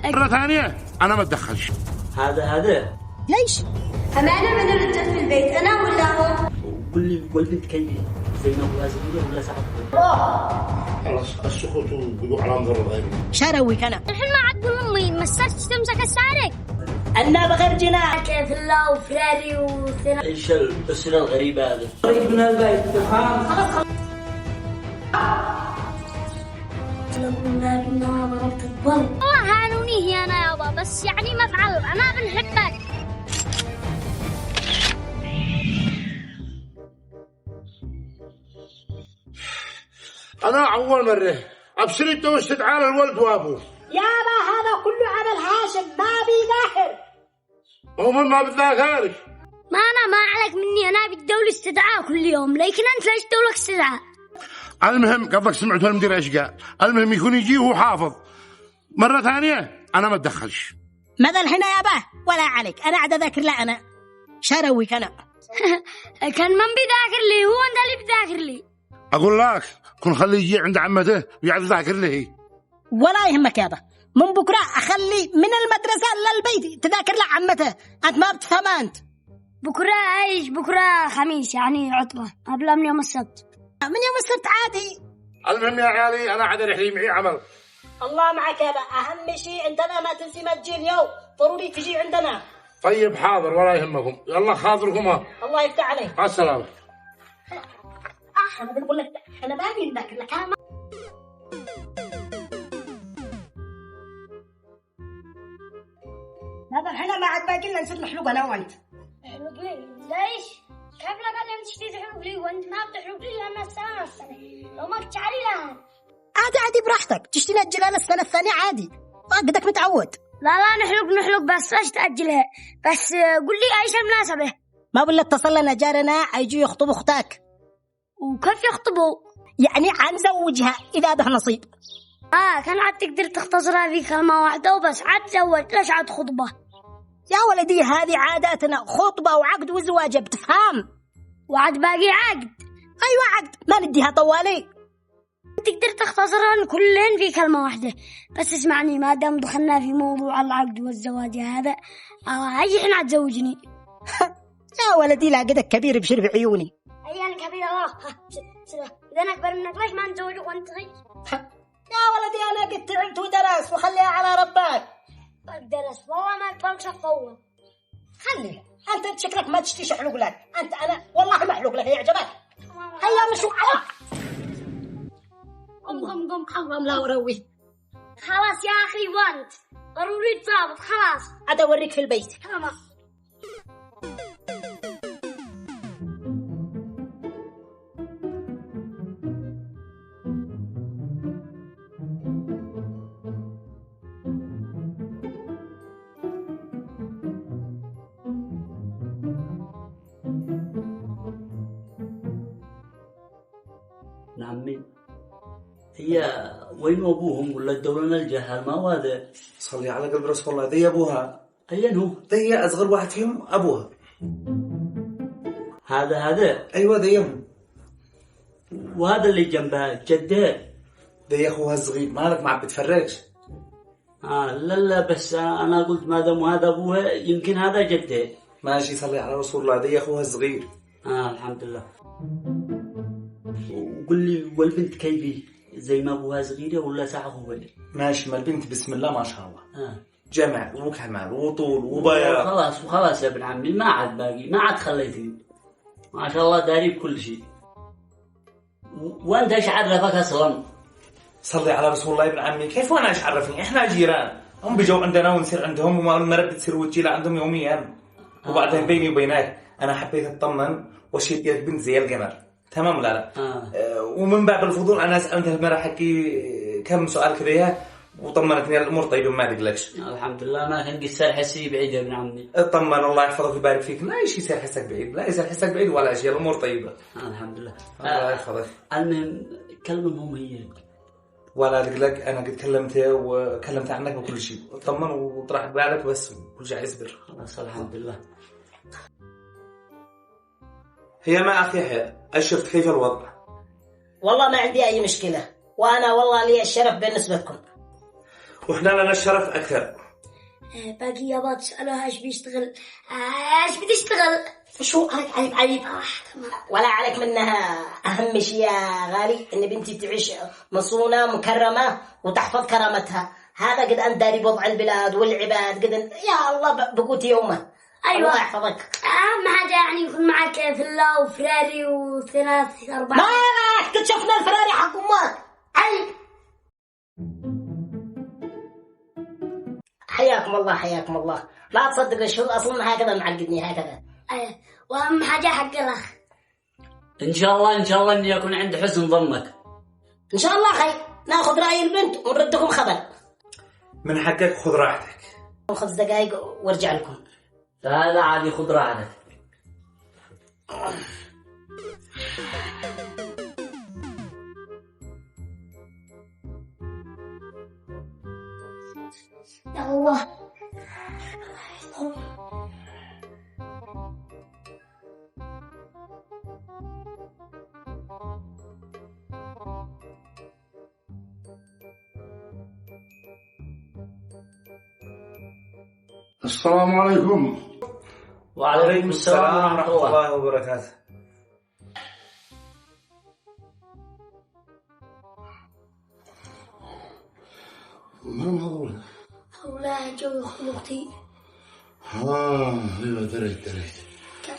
مرة ثانية أنا ما أتدخلش. هذا ليش؟ أمانة من الرجال في البيت أنا ولا هو؟ والبنت كيفي زي ما هو زغيرة ولا صعب؟ خلاص السكوت وقولوا على مضر غيره. شارويك أنا الحين ما عاد تقول أمي مسكت تمسك السارق. أنا بغير جناح كيف الله وفراري وثنا. إيش الأسرة الغريبة هذه؟ قريب من البيت تفهم؟ خلاص لو قلنا بأنها ضربت الضرب. والله هانوني هي أنا يابا، بس يعني ما أفعل، أنا بنحبك. أنا أول مرة أبصريته واستدعاء الولد وأبوه. يابا هذا كله عمل هاشم ما بيذاكر. هو من ما بتذاكرش. ما أنا ما عليك مني، أنا بالدولة استدعاء كل يوم، لكن أنت ليش دولك استدعاء؟ المهم قصدك سمعتوا المدير إيش قال؟ المهم يكون يجي وهو حافظ. مرة ثانية أنا ما أتدخلش. ماذا الحين يابا؟ ولا عليك أنا عاد أذاكر لا أنا شارويك أنا. كان من بيذاكر لي؟ هو أنت اللي بيذاكر لي. أقول لك كن خليه يجي عند عمته ويقعد يذاكر له. ولا يهمك يابا، من بكرة أخلي من المدرسة للبيت تذاكر لعمته. أنت ما بتفهم أنت. بكرة ايش؟ بكرة خميس يعني عطلة قبل من يوم السبت. من يوم السبت عادي. المهم يا عيالي أنا عاد رحلي معي عمل. الله معك يابا، أهم شيء عندنا ما تنسي ما تجي اليوم، ضروري تجي عندنا. طيب حاضر ولا يهمكم، يلا خاطركم. الله يفتح عليك. مع السلامة. أنا بقول لك أنا باقي نذاكر لك. هذا الحين ما عاد باقي لنا نصير نحلب أنا وأنت. تحلق لي؟ ليش؟ كيف لك أنا تشتي تحلق لي وأنت ما بتحلق لي لما السنة لو ما تشعري لها. عادي براحتك، تشتي نأجلها للسنة الثانية عادي، فقدك متعود. لا نحلق بس ليش تأجلها؟ بس قل لي أيش المناسبة؟ ما بقول لك اتصل لنا جارنا يجوا يخطبوا أختك. وكيف يخطبوا؟ يعني حنزوجها إذا به نصيب. كان عاد تقدر تختصرها في كلمة واحدة وبس، عاد زوج ليش عاد خطبة؟ يا ولدي هذه عاداتنا، خطبة وعقد وزواج بتفهم. وعاد باقي عقد. أيوة عقد، ما نديها طوالي. تقدر تختصرهن كلهن في كلمة واحدة. بس اسمعني، ما دام دخلنا في موضوع العقد والزواج هذا، هاي احنا تزوجني. يا ولدي لا قدك كبير بشرب عيوني. أي أنا كبير الله. إذا أنا أكبر منك ليش ما نتزوجك وأنت صغير؟ يا ولدي أنا قد تعبت ودرس وخليها على ربك. درس والله ما أقبل شفوه. خليها أنت شكلك ما تشتي شحلوق لك. أنا والله ما أحلوق لك يعجبك. هيا مشوا على قم لا وروي. خلاص يا أخي وانت ضروري تضابط خلاص. عاد أوريك في البيت. خلاص. نعمي هي وين أبوهم ولا الدولة الجهل ما هذا؟ صلي على قلب رسول الله. ذي أبوها. أين هو؟ ذي أصغر واحد فيهم أبوها. هذا أيوة ذي أم. وهذا اللي جنبها جده. ذي أخوها الصغير مالك ما عم بتفرجش. لا بس أنا قلت ما دام هذا أبوها يمكن هذا جده. ماشي صلي على رسول الله. ذي أخوها الصغير. الحمد لله. وقل لي والبنت كيفي زي ما أبوها صغيرة ولا ساعة هو؟ ماشي ما البنت بسم الله ما شاء الله. جمع وكمال وطول وبياض. خلاص يا ابن عمي ما عاد باقي، ما عاد خليتني ما شاء الله داري بكل شيء. وانت ايش عرفك اصلا؟ صلي على رسول الله. ابن عمي كيف وانا ايش عرفني؟ احنا جيران، هم بيجوا عندنا ونصير عندهم وما المرة بتصير وتجي لعندهم يوميا. وبعدين بيني وبينك انا حبيت اطمن وشيت يد بنت زي القمر. تمام ولا لا؟ ومن باب الفضول انا سالتها المرة حكي كم سؤال كذا وطمنتني الامور طيبه ما تقلقش. الحمد لله ما كان قصر حسي بعيد يا ابن عمي. اطمن الله يحفظك ويبارك فيك. لا شيء يصير حسك بعيد، لا يصير حسك بعيد ولا شيء، الامور طيبه. الحمد لله. الله يحفظك. المهم كلمهم هي ولا تقلق انا قد كلمتها وكلمت عنك وكل شيء. اطمن وطرح بالك بس كل شيء يصبر. خلاص الحمد لله. هي ما اخي يحيى شفت كيف الوضع؟ والله ما عندي اي مشكله، وانا والله لي الشرف بالنسبه لكم. واحنا لنا الشرف اكثر. باقي تسألوها ايش بيشتغل، ايش بتشتغل. شو عيب ولا عليك منها. أهم شيء يا غالي إن بنتي تعيش مصونة مكرمة وتحفظ كرامتها. هذا قد أنت داري بوضع البلاد والعباد، قد يا الله بقوت يومه. أيوة الله يحفظك. أهم حاجة يعني يكون معك فيلا وفراري وثلاث أربعة. ما راح قد شفنا الفراري حق أمك. عيب. حياكم الله حياكم الله. لا تصدق الشهور أصلا هكذا معقدني هكذا. وأهم حاجة حق الأخ. إن شاء الله إني يكون عند حسن ظنك. إن شاء الله خير. ناخذ رأي البنت ونردكم خبر. من حقك خذ راحتك. 5 دقائق وارجع لكم. لا عادي خذ راحتك. يا الله. السلام عليكم. وعليكم السلام ورحمة الله. وبركاته. من هذول؟ هؤلاء جو أختي. ايوه دريت.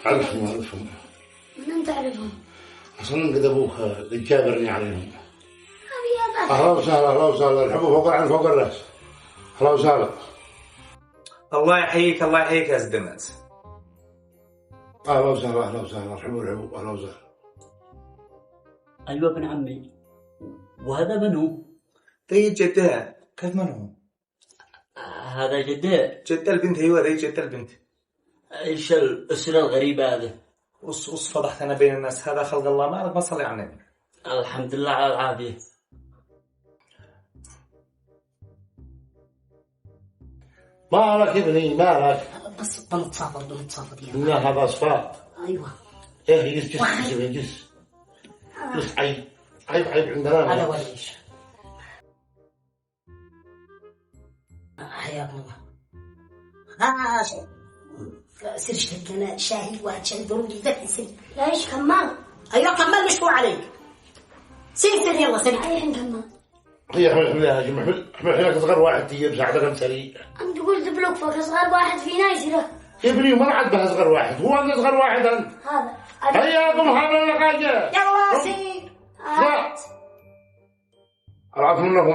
عرفهم. من أنت تعرفهم؟ اصلا قد ابوك قد جابرني عليهم. أبي اهلا وسهلا ارحبوا فوق العين فوق الراس. اهلا وسهلا. الله يحييك يا زدمات. اهلا وسهلا ارحبوا اهلا وسهلا. أيوة ابن عمي. وهذا منو؟ ذي جدها. كيف من هو؟ هذا جده. جدة البنت. ايوه ذي جدة البنت. ايش الاسره الغريبه هذه؟ وص فضحتنا بين الناس. هذا خلق الله ما ما صلي على النبي. الحمد لله على العافيه. مالك ابني مالك؟ بس بنتصافى يا لا هذا اصفار. ايوه. ايه جس عيب عندنا. هذا وليش. حياكم الله. سير اشتري لنا شاهي وشاي ضروري ذاك سير. ليش كمال؟ ايوه كمال مشفوع عليك. سير يلا سير. الحين كمال. هي احمل صغر واحد تجي بساعدك انسري. أنت قلت بلوك أصغر واحد فينا يصيره. ابني ما عاد به صغر واحد. هو انت صغر واحد انت. هذا. حياكم حاضر ولا حاجه. يلا سير. لا. العفو منكم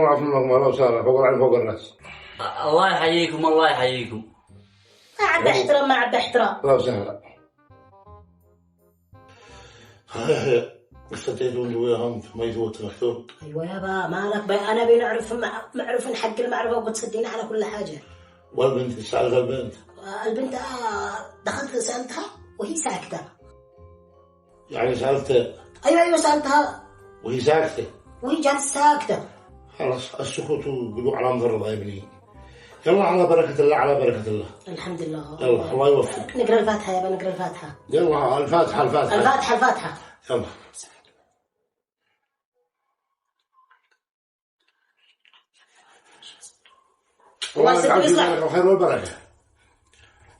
اهلا وسهلا فوق العين فوق الراس. الله يحييكم. ما عاد احترام اهلا وسهلا. استطيعون وياهم ما يثبت مكتوب. ايوه يابا مالك انا بنعرف معروف حق المعرفه وبتصدقين على كل حاجه. والبنت سالت البنت دخلت سالتها وهي ساكته. يعني سالت. ايوه سالتها وهي ساكته. وهي جالسه ساكته. خلاص السكوت يقولوا على مضر يا ابني. يلا على بركه الله. الحمد لله. يلا الله يوفقك. نقرا الفاتحه يابا نقرا الفاتحه. يلا الفاتحه. يلا. الله يسعدك ويصلح. الخير والبركه.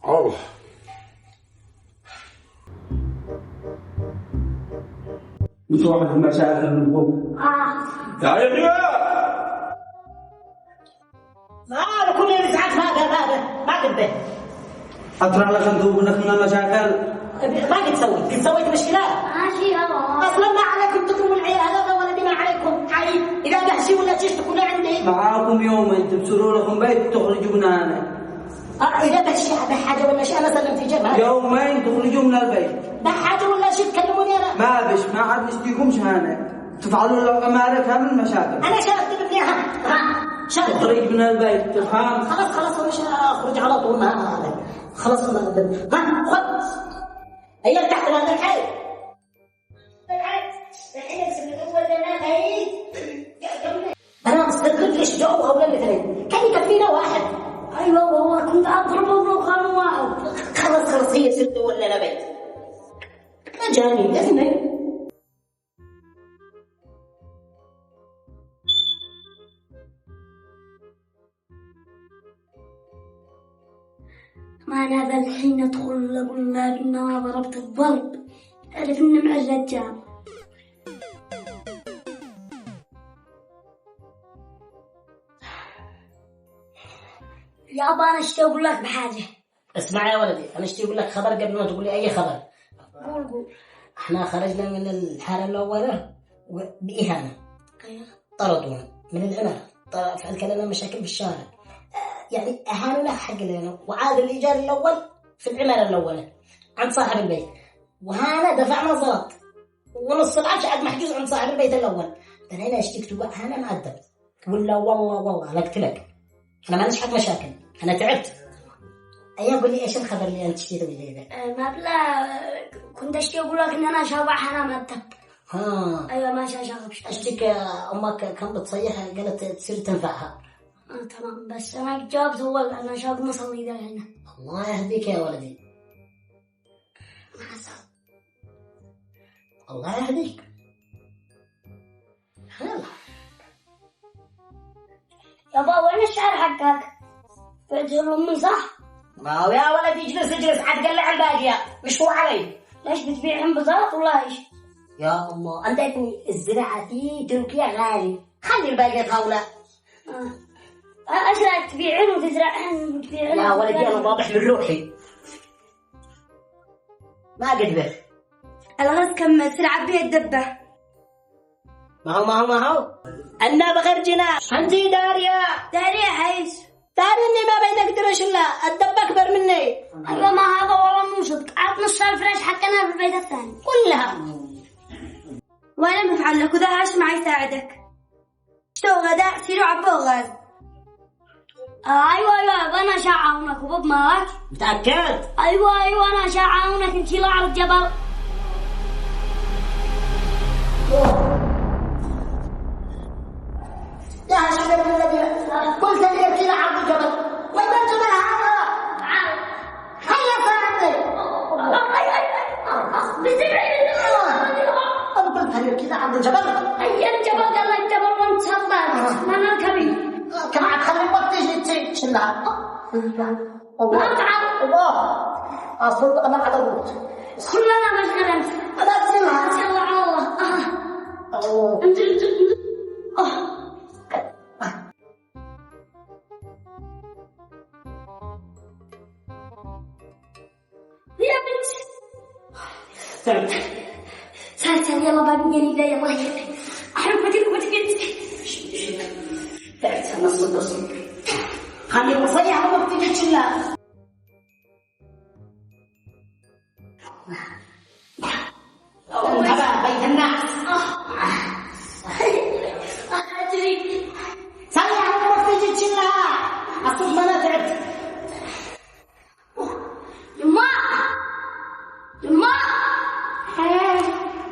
الله. وصاحب المشاكل من فوق. يا لا كل يوم ساعات ما قد به. أطلع لك أنت وابنك من المشاكل. ما قد سويت مشكلات. ماشي هذا. اصلا ما عليكم تضربوا العيال هذا ولا بما عليكم. عيب اذا دهشي ولا تشتكوا لا عندي. معاكم يومين تبصروا لكم بيت تخرجوا من هنا. اذا دهشي بحاجه ولا شيء انا سلمت جبهه. يومين تخرجوا من البيت. بحاجه ولا شيء تكلموني انا. ما عاد نشتيكمش هنا. تفعلوا لك أمالك من المشاكل. انا شرطت ابني تخرج من البيت تفهم. خلاص انا مش اخرج على طول ما هذا. خلاص انا خذ هي تحت هذا الحي. انا مستغرب ليش جاوا هؤلاء الاثنين. كان يكفينا واحد. أيوة والله كنت أضربه وكانوا واحد. خلاص هي سرت ولا بيت. ما جاني اثنين. ما أنا ذا الحين أدخل قلنا بأنها ضربت الضرب، تعرف إن مع الرجال. يابا أنا اشتي أقول لك بحاجة. اسمع يا ولدي، أنا اشتي أقول لك خبر قبل ما تقول لي أي خبر. قول. احنا خرجنا من الحارة الأولى بإهانة. أيوه. طردونا من العمارة، فعلت لنا مشاكل بالشارع، يعني أهانونا حق لنا، وعاد الإيجار الأول في العمارة الأولى عند صاحب البيت، وهنا دفعنا زلط ونص العفش عاد محجوز عند صاحب البيت الأول. أنا اشتكت وأنا مأدب ولا والله لقت لك أنا ما عنديش حق مشاكل، أنا تعبت. أيوة قول لي إيش الخبر اللي أنت اشتيته لي ذا؟ ما بلا كنت اشتي أقول لك إن أنا شابح أنا مأدب. أيوة ما شاغب. أشتك أمك كم بتصيح قالت تصير تنفعها. تمام، بس أنا جاوبت أول أنا شاغب مصلي ذا هنا. الله يهديك يا ولدي. الله يهديك. يلا يابا وين الشعر حقك؟ بيت أمي صح؟ ما هو يا ولدي اجلس عاد قلع الباقية مش هو علي. ليش بتبيعهم بزلط ولا إيش؟ يا الله أنت ابني الزراعة في تركيا غالي، خلي الباقية طاولة. إيش رايك تبيعين وتزرعين وتبيعين؟ يا ولدي أنا واضح من روحي ما قدر. الغاز كم سرعة بيه الدبة. ما هو أنا بغير جناح أنتي داريا حيش داري إني ما بيدك درش إلا الدب أكبر مني. أيوة ما هذا والله مو صدق، عاد نص الفريش حقنا في البيت الثاني كلها. وأنا بفعل لك وذا عاش معي يساعدك. اشتو غداء سيروا عبوا غاز. أيوة أنا شاعونك وباب معك. متأكد؟ أيوة أنا شاعونك نشيل على الجبل. يا شباب الذي قلت لي كذا عبد الجبل، وين الجبل هذا؟ هيا صاحبي. أنا قلت لي كذا عبد الجبل. هيا الجبل قال لك الجبل وانت صدق ما نركبي. كما تخلي الوقت يجي تشلها. ما تعب. الله أصلا أنا قد أقول كلنا مشغلين. أنا أتسمع إن شاء الله على الله. يا بنت سال يلا بابي جاني لا يلا أحب بدك تعبت أنا صدق خلي المصيح وما بتجي تشلها. انتبه بيت الناس. أدري صيح وما بتجي تشلها أصلا ما أنا تعبت. يما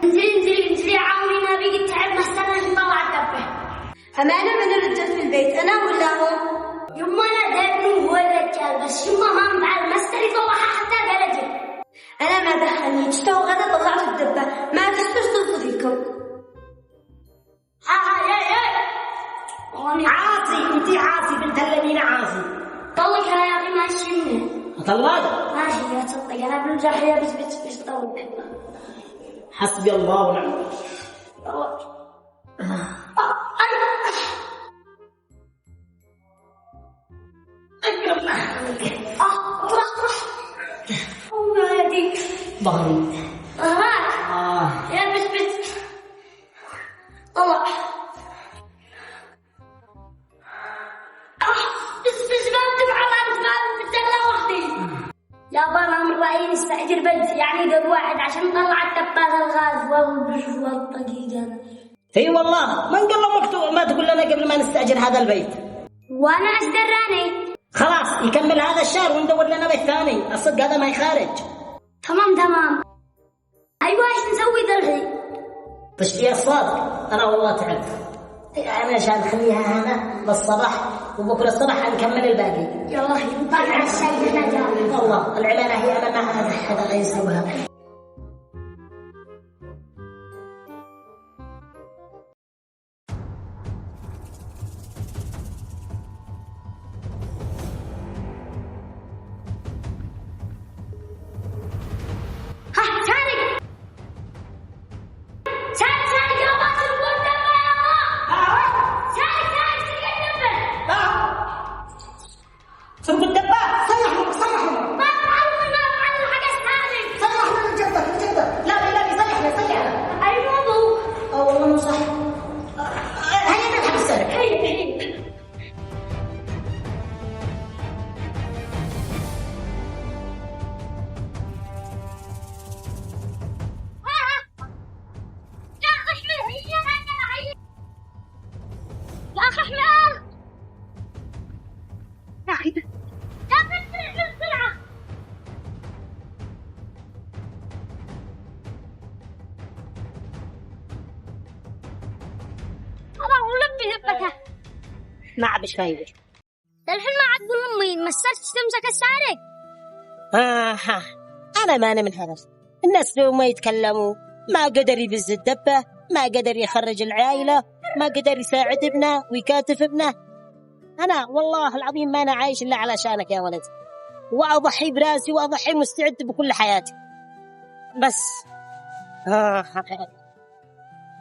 انزلي عاونينا بيجي تعب ما استنى نطلع الدبة. أمانة من الرجال في البيت أنا ولا هو؟ يما أنا دابني هو الرجال بس يما ما نفعل ما استري طلعها حتى درجة. أنا ما دخلني تشتو غدا طلعت الدبة ما تحترسوا فيكم. يا عاصي انتي عاصي بنت الذين عاصي. طلق أنا يا أخي ماشي منه. طلق ماشي يا تصدق أنا بنجح يا بس طلق. حسبي الله ونعم الوكيل. ظهري يا بس طلع بس ما تبع على الدخلة وحدي. يا بابا من رأيي نستأجر بنت يعني دور واحد عشان نطلع الدبات الغاز والطقيقة. اي والله من قال له مكتوب ما تقول لنا قبل ما نستأجر هذا البيت. وانا ايش دراني؟ خلاص يكمل هذا الشهر وندور لنا بيت ثاني. الصدق هذا ما يخارج. تمام ايوه ايش نسوي ذا الحين؟ تشتي الصادق انا والله تعبت. انا عشان نخليها هنا للصباح وبكره الصباح نكمل الباقي. يلا نطلع على الشاي هنا جاي. والله العمالة هي امامها هذا لا يسويها. سرقوا الدبة. صلح ما تعرفوا ما على الحاجة الثانية. صلح لجدك. لا يصلح. أيوة أبو. والله مو صح. هيا نذهب السرقة. هي. يا أخي حمار يا أخي بسرعة الله ولبي هبتها ما عبش فايدة. الحين ما عاد تقول أمي مسرت تمسك السارق. أنا ما أنا من هذا. الناس لو ما يتكلموا ما قدر يبز الدبة، ما قدر يخرج العائلة، ما قدر يساعد ابنه ويكاتف ابنه. أنا والله العظيم ما أنا عايش إلا علشانك يا ولد، وأضحي براسي وأضحي مستعد بكل حياتي بس.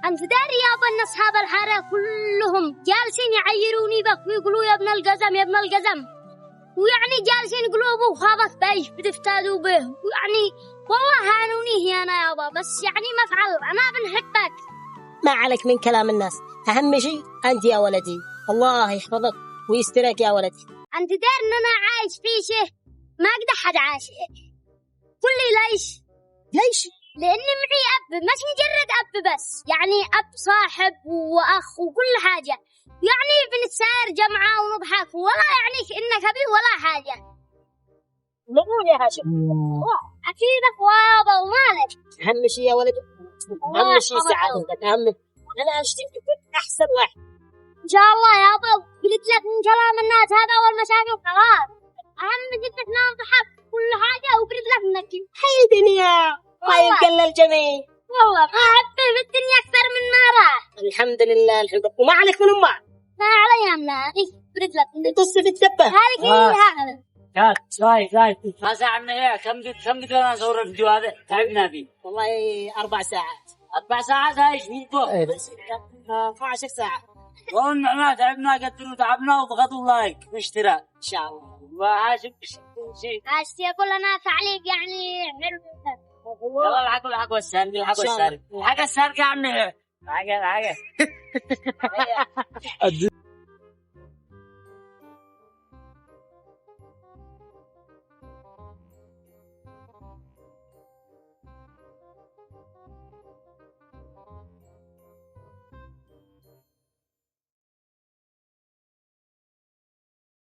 أنت داري يا أبا أصحاب الحارة كلهم جالسين يعيروني بك ويقولوا يا ابن القزم ويعني جالسين يقولوا أبو خابط بايش بتفتادوا به، ويعني والله هانوني أنا يا أبا، بس يعني ما أفعل أنا بنحبك. ما عليك من كلام الناس، أهم شيء أنت يا ولدي، الله يحفظك ويسترك يا ولدي. أنت دار إن أنا عايش في شيء ما قد حد عايش. قل لي ليش؟ لأني معي أب، مش مجرد أب بس، يعني أب صاحب وأخ وكل حاجة، يعني بنتساير جمعة ونضحك ولا يعني إنك أبي ولا حاجة. نقول يا هاشم أكيدك وابا ومالك. أهم شيء يا ولدي، أهم شيء سعادتك، أنا أشتري أحسن واحد إن شاء الله يا أبا. قلت لك من كلام الناس هذا والمشاكل خلاص، أهم جدا نضحك كل حاجة وقلت لك إنك هاي دنيا ما يقل الجميع. والله ما أحبه في الدنيا أكثر من نارا. الحمد لله وما عليك من أمه. ما علي أمنا قلت لك تص في الدبة هذه هذا كات شايف ما ساعدنا إيه كم قد أنا أصور الفيديو هذا تعبنا فيه والله 4 ساعات. 4 ساعات هايش مين فوق بس 12 ساعة قلنا تعبنا قدروا تعبنا وبغضوا اللايك واشتراك إن شاء الله. وهاشم شيء عشتي أقول أنا تعليق يعني حلو. يلا الحق السارق يا عمي حق السارق